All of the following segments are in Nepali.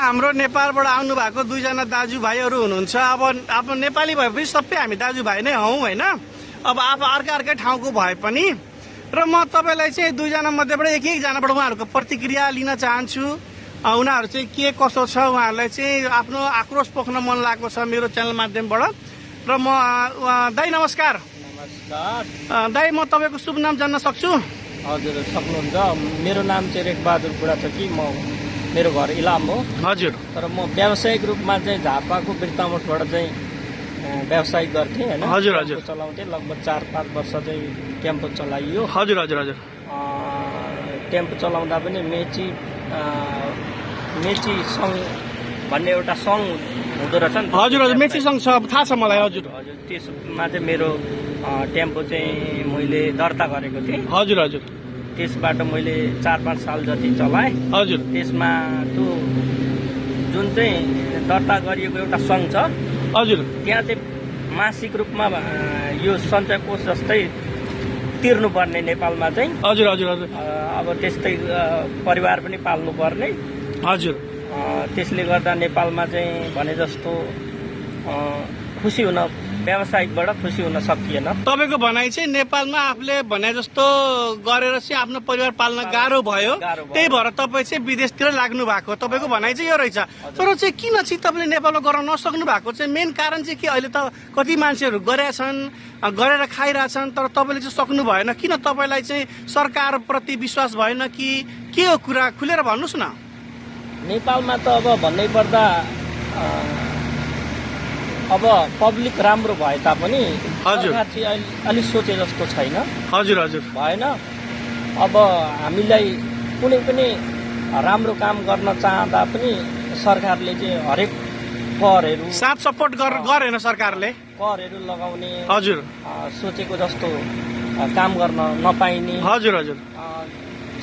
हाम्रो नेपालबाट आउनु भएको दुईजना दाजुभाइहरू हुनुहुन्छ। अब नेपाली भएपछि सबै हामी दाजुभाइ नै हौँ होइन। अब अर्कै ठाउँको भए पनि र म तपाईँलाई चाहिँ दुईजना मध्येबाट एकजनाबाट उहाँहरूको प्रतिक्रिया लिन चाहन्छु। उनीहरू चाहिँ के कसो छ, उहाँहरूलाई चाहिँ आफ्नो आक्रोश पोख्न मन लागेको छ मेरो च्यानल माध्यमबाट। र म दाइ नमस्कार। दाइ म तपाईँको शुभ नाम जान्न सक्छु? हजुर सक्नुहुन्छ। मेरो नाम चाहिँ रेखबहादुर बुढाथोकी, मेरो घर इलाम हो। हजुर। तर म व्यावसायिक रूपमा चाहिँ झापाको बिर्तामठबाट चाहिँ व्यवसाय गर्थेँ होइन। हजुर हजुर। चलाउँथेँ लगभग 4-5 वर्ष चाहिँ टेम्पो चलाइयो। हजुर हजुर हजुर। टेम्पो चलाउँदा पनि मेची सङ्घ भन्ने एउटा सङ्घ हुँदो रहेछ नि। हजुर हजुर, मेची सङ्घ छ, थाहा छ मलाई। हजुर हजुर, त्यसमा चाहिँ मेरो टेम्पो चाहिँ मैले दर्ता गरेको थिएँ। हजुर हजुर। त्यसबाट मैले 4-5 साल जति चलाएँ। हजुर। त्यसमा त्यो जुन चाहिँ दर्ता गरिएको एउटा सङ्घ छ, हजुर, त्यहाँ चाहिँ मासिक रूपमा यो सञ्चय कोष जस्तै तिर्नुपर्ने नेपालमा चाहिँ। हजुर हजुर हजुर। अब त्यस्तै परिवार पनि पाल्नुपर्ने। हजुर। त्यसले गर्दा नेपालमा चाहिँ भने जस्तो खुसी हुन, व्यावसायिकबाट खुसी हुन सकिएन। तपाईँको भनाइ चाहिँ नेपालमा आफूले भने जस्तो गरेर चाहिँ आफ्नो परिवार पाल्न गाह्रो भयो, त्यही भएर तपाईँ चाहिँ विदेशतिर लाग्नु भएको, तपाईँको भनाइ चाहिँ यो रहेछ। तर चाहिँ किन चाहिँ तपाईँले नेपालमा गर्न नसक्नु भएको चाहिँ मेन कारण चाहिँ के? अहिले त कति मान्छेहरू गरेछन्, गरेर खाइरहेछन्, तर तपाईँले चाहिँ सक्नु भएन। किन तपाईँलाई चाहिँ सरकारप्रति विश्वास भएन कि के हो कुरा? खुलेर भन्नुहोस् न। नेपालमा त अब भन्नै पर्दा अब पब्लिक राम्रो भए तापनि सरकार चाहिँ अलिक सोचे जस्तो छैन। हजुर हजुर। भएन। अब हामीलाई कुनै पनि राम्रो काम गर्न चाहँदा पनि सरकारले चाहिँ हरेक करहरू साथ सपोर्ट गरेन सरकारले। करहरू लगाउने। हजुर। सोचेको जस्तो काम गर्न नपाइने। हजुर हजुर।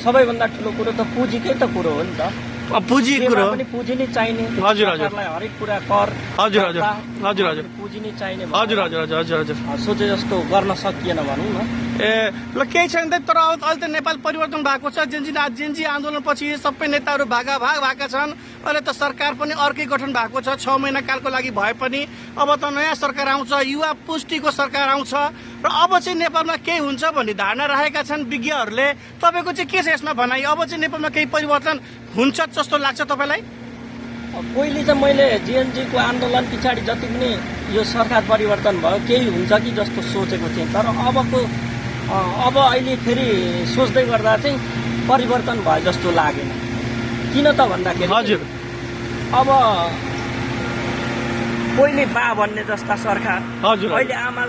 सबैभन्दा ठुलो कुरो त पुँजीकै त कुरो हो नि त। पुँजी कुरो पनि पुँजी नै चाहिने। हजुर हजुर। हरेक कुरा कर। हजुर हजुर। हजुर हजुर। पुँजी नै चाहिने। हजुर हजुर हजुर हजुर हजुर। सोचे जस्तो गर्न सकिएन भनौँ न। ल केही छैन। तर अहिले त नेपाल परिवर्तन भएको छ। जेनजी आन्दोलनपछि सबै नेताहरू भागाभाग भएका छन्। अहिले त सरकार पनि अर्कै गठन भएको छ, 6 महिना कालको लागि भए पनि। अब त नयाँ सरकार आउँछ, युवा पुष्टिको सरकार आउँछ र अब चाहिँ नेपालमा केही हुन्छ भन्ने धारणा राखेका छन् विज्ञहरूले। तपाईँको चाहिँ के छ यसमा भनाइ? अब चाहिँ नेपालमा केही परिवर्तन हुन्छ जस्तो लाग्छ तपाईँलाई? पहिले चाहिँ मैले जिएनजीको आन्दोलन पछाडि जति पनि यो सरकार परिवर्तन भयो केही हुन्छ कि जस्तो सोचेको थिएँ। तर अब अहिले फेरि सोच्दै गर्दा चाहिँ परिवर्तन भयो जस्तो लागेन। किन त भन्दाखेरि हजुर अब पहिले बा भन्ने जस्ता सरकार, हजुर अहिले आमा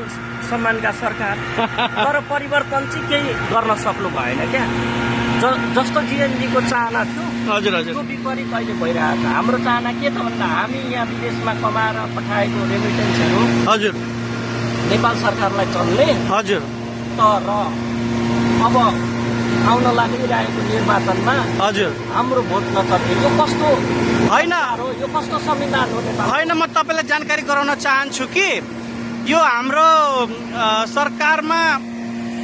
सम्मानका सरकार, तर परिवर्तन चाहिँ केही गर्न सक्नु भएन क्या। जस्तो जिएनजीको चाहना थियो हजुर हजुर त्यो विपरीत अहिले भइरहेको छ। हाम्रो चाहना के त भन्दा हामी यहाँ विदेशमा कमाएर पठाएको रेमिटेन्सहरू हजुर नेपाल सरकारलाई चल्ने। हजुर। तर अब आउन लागिरहेको निर्वाचनमा हजुर हाम्रो भोट नचल्ने यो कस्तो होइन, यो कस्तो संविधान हो नेपाल? होइन, म तपाईँलाई जानकारी गराउन चाहन्छु कि यो हाम्रो सरकारमा